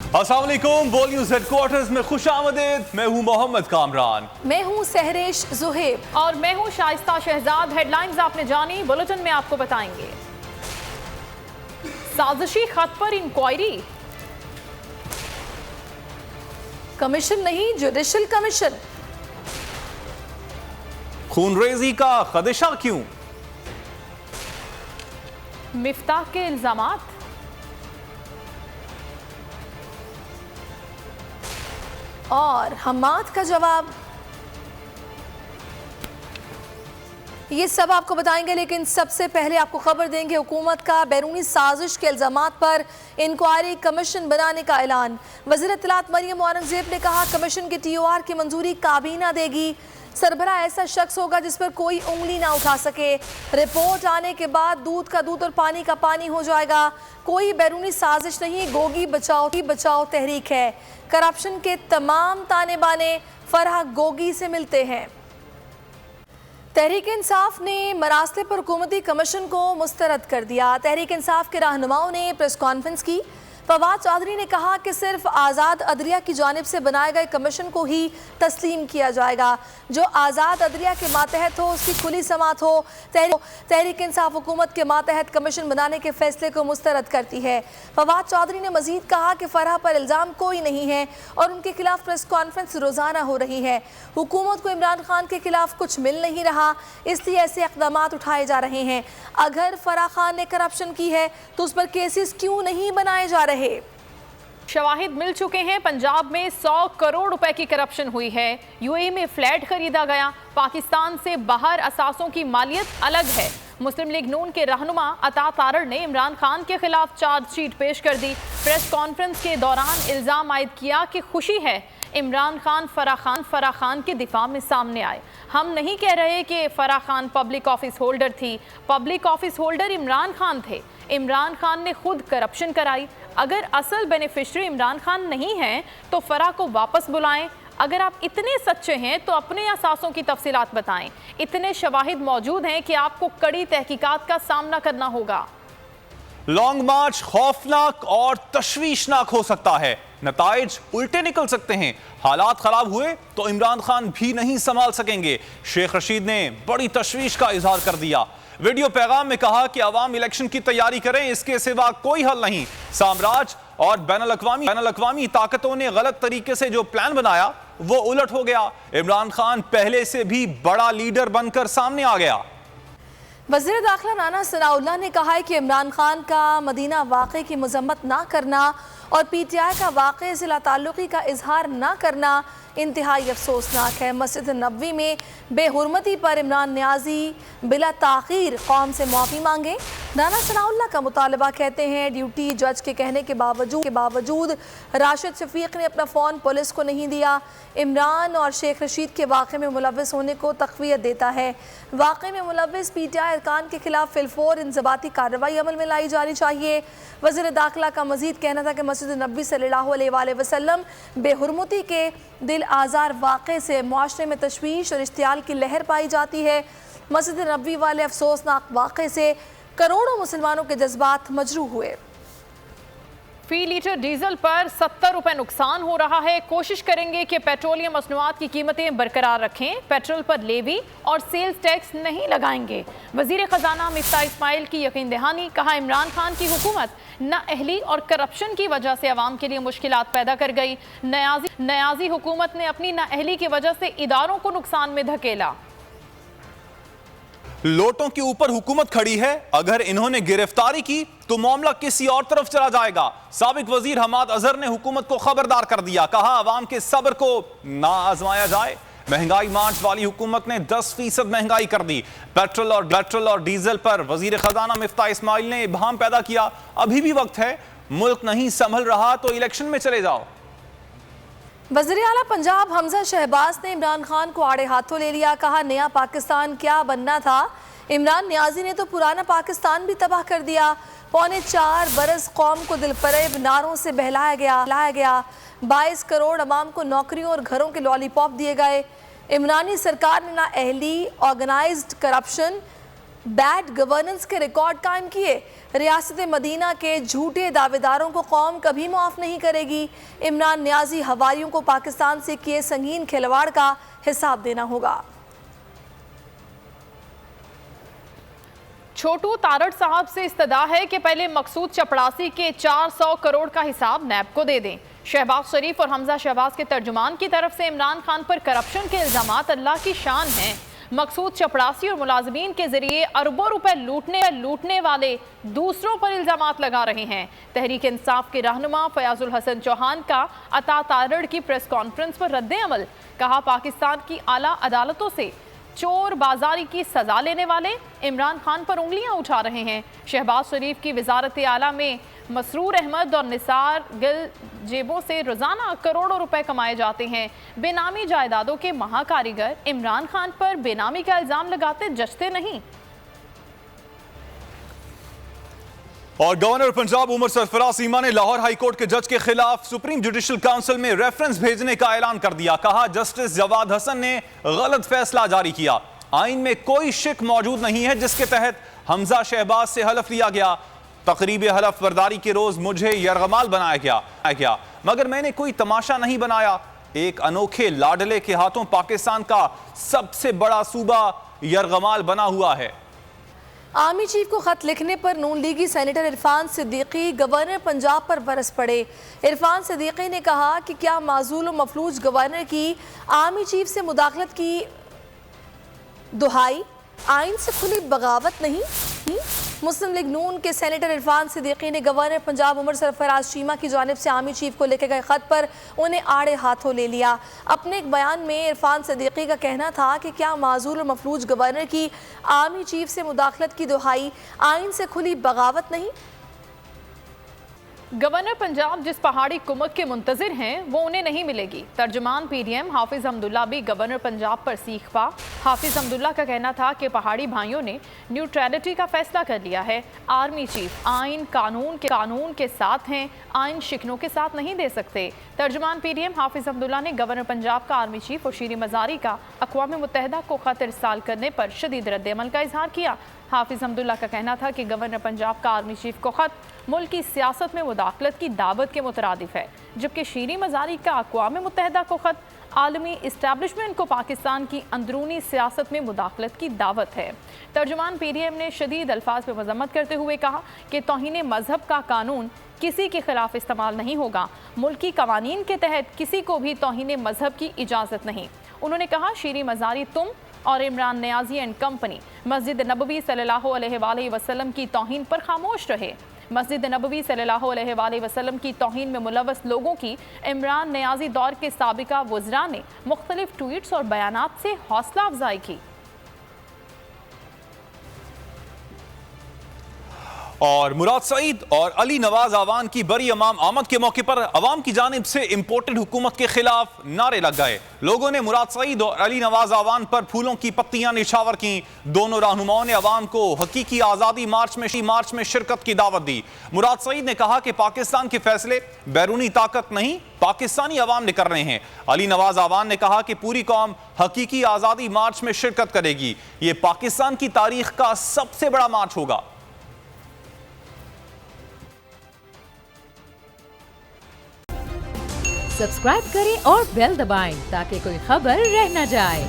अस्सलाम वालेकुम। बोल न्यूज़ हेडक्वार्टर्स में खुशामदीद। मैं हूं मोहम्मद कामरान। मैं हूं सहरेश जुहेब और मैं हूं शाइस्ता शहजाद। हेडलाइंस आपने जानी, बुलेटिन में आपको बताएंगे। साजिशी खत पर इंक्वायरी, कमीशन नहीं जुडिशल कमीशन, खूनरेजी का खदशा क्यों, मिफ्ताह के इल्जामात, और हमाद का जवाब। ये सब आपको बताएंगे, लेकिन सबसे पहले आपको खबर देंगे हुकूमत का बैरूनी साजिश के इल्जामात पर इंक्वायरी कमीशन बनाने का ऐलान। वज़ीर इत्तलात मरियम औरंगजेब ने कहा कमीशन के TOR की मंजूरी काबीना देगी। सरबरा ऐसा शख्स होगा जिस पर कोई उंगली ना उठा सके। रिपोर्ट आने के बाद दूध का दूध और पानी का पानी हो जाएगा। कोई बैरूनी साजिश नहीं, गोगी बचाओ तहरीक है। करप्शन के तमाम ताने बाने फरहा गोगी से मिलते हैं। तहरीक इंसाफ ने मरासले पर हुकूमती कमीशन को मुस्तरद कर दिया। तहरीक इंसाफ के रहनुमाओं ने प्रेस कॉन्फ्रेंस की। फवाद चौधरी ने कहा कि सिर्फ आज़ाद अदलिया की जानिब से बनाए गए कमीशन को ही तस्लीम किया जाएगा। जो आज़ाद अदलिया के मातहत हो उसकी खुली समात हो। तहरीक इंसाफ हुकूमत के मातहत कमीशन बनाने के फैसले को मुस्तरद करती है। फवाद चौधरी ने मजीद कहा कि फरहा पर इल्ज़ाम कोई नहीं है और उनके खिलाफ प्रेस कॉन्फ्रेंस रोज़ाना हो रही है। हुकूमत को इमरान खान के खिलाफ कुछ मिल नहीं रहा, इसलिए ऐसे इक़दाम उठाए जा रहे हैं। अगर फराह खान ने करप्शन की है तो उस पर केसेस क्यों नहीं बनाए जा रहे? शवाहिद मिल चुके हैं। पंजाब में 100 करोड़ रुपए की करप्शन हुई है। UAE में फ्लैट खरीदा गया। पाकिस्तान से बाहर असासों की मालियत अलग है। मुस्लिम लीग नून के रहनुमा अता तारड़ ने इमरान खान के खिलाफ चार्जशीट पेश कर दी। प्रेस कॉन्फ्रेंस के दौरान इल्ज़ाम आयद किया कि खुशी है इमरान खान फराह खान के दिफा में सामने आए। हम नहीं कह रहे कि Farah Khan public office holder थी। Public office holder Imran Khan थे। इमरान खान ने खुद करप्शन कराई। अगर असल बेनिफिशरी इमरान खान नहीं है तो फराह को वापस बुलाएं। अगर आप इतने सच्चे हैं तो अपने असासों की तफसीलात बताएं। इतने शवाहिद मौजूद हैं कि आपको कड़ी तहकीकात का सामना करना होगा। लॉन्ग मार्च खौफनाक और तशवीशनाक हो सकता है। नताइज उल्टे निकल सकते हैं। हालात खराब हुए तो इमरान खान भी नहीं संभाल सकेंगे। शेख रशीद ने बड़ी तशवीश का इजहार कर दिया। वीडियो पैगाम में कहा कि अवाम इलेक्शन की तैयारी करें, इसके सिवा कोई हल नहीं। साम्राज्य और बैनुल-अक़वामी ताकतों ने गलत तरीके से जो प्लान बनाया वो उलट हो गया। इमरान खान पहले से भी बड़ा लीडर बनकर सामने आ गया। वज़ीर दाखिला नाना सनाउल्लाह ने कहा है कि इमरान खान का मदीना वाक़े की मजम्मत ना करना और PTI का वाक़े से लाताल्लुक़ी का इजहार ना करना इंतहाई अफसोसनाक है। मस्जिद नबवी में बेहुरमती पर इमरान न्याजी बिला ताख़ीर कौम से माफ़ी मांगे। नाना सनाउल्लाह का मुतालबा कहते हैं ड्यूटी जज के कहने के बावजूद राशिद शफीक ने अपना फ़ोन पुलिस को नहीं दिया। इमरान और शेख रशीद के वाक़े में मुलव्वस होने को तक़वियत देता है। वाक़े में मुलव्वस PTI अरकान के खिलाफ फिलफौर इंज़बाती कार्रवाई अमल में लाई जानी चाहिए। वज़ीर दाखिला का मज़ीद कहना था कि मस्जिद नबी सल्लल्लाहु अलैहि वसल्लम बेहुरमती के दिल आज़ार वाक़े से मुआशरे में तशवीश और इश्तियाल की लहर पाई जाती है। मस्जिद नबवी वाले अफसोसनाक वाक़े से करोड़ों मुसलमानों के जज्बात मजरूह हुए। फी लीटर डीजल पर 70 रुपए नुकसान हो रहा है। कोशिश करेंगे कि पेट्रोलियम मसनूआत की कीमतें बरकरार रखें। पेट्रोल पर लेवी और सेल्स टैक्स नहीं लगाएंगे। वजीर खजाना मिफ्ताह इस्माइल की यकीन दहानी। कहा इमरान खान की हुकूमत नाअहली और करप्शन की वजह से अवाम के लिए मुश्किलात पैदा कर गई। नयाजी हुकूमत ने अपनी नाअहली की वजह से इदारों को नुकसान में धकेला। लोटों के ऊपर हुकूमत खड़ी है। अगर इन्होंने गिरफ्तारी की तो मामला किसी और तरफ चला जाएगा। साबिक वजीर हमाद अजहर ने हुकूमत को खबरदार कर दिया। कहा अवाम के सब्र को ना आजमाया जाए। महंगाई मार्च वाली हुकूमत ने 10% महंगाई कर दी। पेट्रोल और डीजल पर वजीर खजाना मिफ्ताह इस्माइल ने इब्हाम पैदा किया। अभी भी वक्त है, मुल्क नहीं संभल रहा तो इलेक्शन में चले जाओ। वज़ीर आला पंजाब हमजा शहबाज ने इमरान खान को आड़े हाथों ले लिया। कहा नया पाकिस्तान क्या बनना था, इमरान न्याजी ने तो पुराना पाकिस्तान भी तबाह कर दिया। 4.25 बरस कौम को दिलफरेब नारों से बहलाया गया। 22 करोड़ अवाम को नौकरियों और घरों के लॉलीपॉप दिए गए। इमरानी सरकार ने नाअहली, ऑर्गेनाइज्ड करप्शन बैड गवर्नेंस के रिकॉर्ड कायम किए। रियासत मदीना के झूठे दावेदारों को कौम कभी माफ नहीं करेगी। इमरान नियाजी हवारियों को पाकिस्तान से किए संगीन खिलवाड़ का हिसाब देना होगा। छोटू तारड़ साहब से इस्तदा है कि पहले मकसूद चपड़ासी के 400 करोड़ का हिसाब नैब को दे दें। शहबाज शरीफ और हमजा शहबाज के तर्जुमान की तरफ से इमरान खान पर करप्शन के इल्जामात अल्लाह की शान हैं। मकसूद चपड़ासी और मुलाजमीन के जरिए अरबों रुपए लूटने वाले दूसरों पर इल्जामात लगा रहे हैं। तहरीक इंसाफ के रहनुमा फयाजुल हसन चौहान का अता तारड़ की प्रेस कॉन्फ्रेंस पर रद्द अमल। कहा, पाकिस्तान की आला अदालतों से चोर बाजारी की सजा लेने वाले इमरान खान पर उंगलियां उठा रहे हैं। शहबाज शरीफ की वजारत आला में मसरूर अहमद और निसार गिल जेबों से रोजाना करोड़ों रुपए कमाए जाते हैं। बेनामी जायदादों के महाकारीगर इमरान खान पर बेनामी का इल्जाम लगाते जचते नहीं। और गवर्नर पंजाब उमर सरफराज सीमा ने लाहौर हाईकोर्ट के जज के खिलाफ सुप्रीम जुडिशल काउंसिल में रेफरेंस भेजने का ऐलान कर दिया। कहा, जस्टिस जवाद हसन ने गलत फैसला जारी किया। आइन में कोई शिक मौजूद नहीं है जिसके तहत हमजा शहबाज से हलफ लिया गया। तकरीब हलफ बर्दारी के रोज मुझे यरगमाल बनाया गया, मगर मैंने कोई तमाशा नहीं बनाया। एक अनोखे लाडले के हाथों पाकिस्तान का सबसे बड़ा सूबा यरगमाल बना हुआ है। आर्मी चीफ को खत लिखने पर नून लीगी सेनेटर इरफान सिद्दीकी गवर्नर पंजाब पर बरस पड़े। इरफान सिद्दीकी ने कहा कि क्या माजूल व मफलूज गवर्नर की आर्मी चीफ से मुदाखलत की दुहाई आइन से खुली बगावत नहीं। मुस्लिम लीग नून के सेनेटर इरफान सिद्दीकी ने गवर्नर पंजाब उमर सरफराज चीमा की जानिब से आर्मी चीफ को लिखे गए खत पर उन्हें आड़े हाथों ले लिया। अपने एक बयान में इरफान सिद्दीकी का कहना था कि क्या माजूल और मफलूज गवर्नर की आर्मी चीफ से मुदाखलत की दुहाई आइन से खुली बगावत नहीं। गवर्नर पंजाब जिस पहाड़ी कुमक के मुंतजिर हैं वो उन्हें नहीं मिलेगी। तर्जुमान पीडीएम हाफिज हमदुल्ला भी गवर्नर पंजाब पर सीख पा। हाफिज हमदुल्ला का कहना था कि पहाड़ी भाइयों ने न्यूट्रलिटी का फैसला कर लिया है। आर्मी चीफ आइन कानून के साथ हैं, आइन शिकनों के साथ नहीं दे सकते। तर्जुमान पीडीएम हाफिज हमदुल्ला ने गवर्नर पंजाब का आर्मी चीफ और शीरी मजारी का अक़वाम मुत्तहिदा को खत इरसाल करने पर शदीद रद्द-ए-अमल का इजहार किया। हाफिज हमदुल्ला का कहना था कि गवर्नर पंजाब का आर्मी चीफ को खत मुल्क की सियासत में मुदाखलत की दावत के मुतरादिफ है, जबकि शीरी मजारी का अक़वाम मुत्तहिदा को खत आलमी इस्टेब्लिशमेंट को पाकिस्तान की अंदरूनी सियासत में मुदाखलत की दावत है। तर्जुमान पीडीएम ने शदीद अल्फाज में मजम्मत करते हुए कहा कि तौहीन मजहब का कानून किसी के खिलाफ इस्तेमाल नहीं होगा। मुल्की कवानीन के तहत किसी को भी तौहीन मजहब की इजाज़त नहीं। उन्होंने कहा, शीरी मजारी तुम और इमरान नियाजी एंड कंपनी मस्जिद नबवी सल्लल्लाहु अलैहि वसल्लम की तौहीन पर खामोश रहे। मस्जिद नबवी सल्लल्लाहु अलैहि वसल्लम की तौहीन में मुलव्वस लोगों की इमरान नियाजी दौर के साबिका वज़रा ने मुख्तलिफ ट्वीट्स और बयानात से हौसला अफजाई की। और मुराद सईद और अली नवाज आवान की बरी इमाम आमद के मौके पर अवाम की जानिब से इम्पोर्टेड हुकूमत के खिलाफ नारे लग गए। लोगों ने मुराद सईद और अली नवाज आवान पर फूलों की पत्तियां निछावर की। दोनों रहनुमाओं ने अवाम को हकीकी आज़ादी मार्च में शिरकत की दावत दी। मुराद सईद ने कहा कि पाकिस्तान के फैसले बैरूनी ताकत नहीं, पाकिस्तानी अवाम ने कर रहे हैं। अली नवाज आवान ने कहा कि पूरी कौम हकीकी आज़ादी मार्च में शिरकत करेगी। ये पाकिस्तान की तारीख का सबसे बड़ा मार्च होगा। सब्सक्राइब करें और बेल दबाएं ताकि कोई खबर रह न जाए।